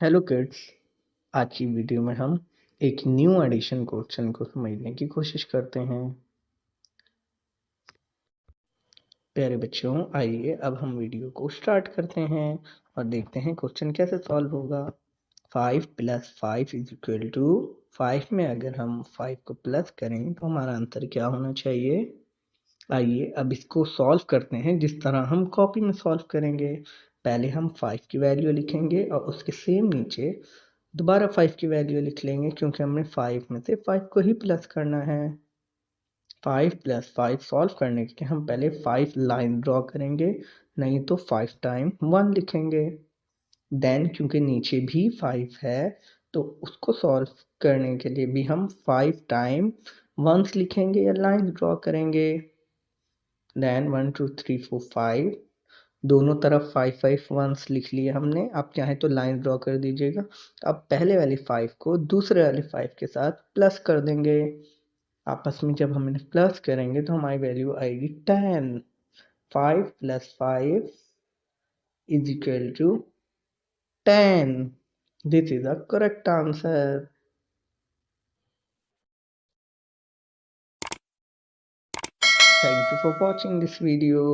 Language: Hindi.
Hello kids. आज की वीडियो में हम एक न्यू एडिशन क्वेश्चन को समझने की कोशिश करते हैं। प्यारे बच्चों, आइए अब हम वीडियो को स्टार्ट करते हैं और देखते हैं क्वेश्चन कैसे सॉल्व होगा। 5 + 5 = 5 में अगर हम 5 को प्लस करें तो हमारा आंसर क्या होना चाहिए। आइए अब इसको सॉल्व करते हैं जिस तरह हम कॉपी में सॉल्व करेंगे। पहले हम 5 की वैल्यू लिखेंगे और उसके सेम नीचे दोबारा 5 की वैल्यू लिख लेंगे क्योंकि हमने 5 में से 5 को ही प्लस करना है। 5 + 5 सॉल्व करने के लिए हम पहले 5 लाइन ड्रॉ करेंगे, नहीं तो 5 टाइम 1 लिखेंगे। देन क्योंकि नीचे भी 5 है तो उसको सॉल्व करने के लिए भी हम 5 टाइम 1s लिखेंगे या लाइन ड्रॉ करेंगे। देन 1 2 3 4 5 दोनों तरफ 5 5 1s लिख लिए हमने। आप चाहे तो लाइन ड्रॉ कर दीजिएगा। अब पहले वाले 5 को दूसरे वाले 5 के साथ प्लस कर देंगे। आपस में जब हम इन्हें प्लस करेंगे तो हमारी वैल्यू आएगी 10। 5 + 5 = 10। This is the correct answer. Thank you for watching this video.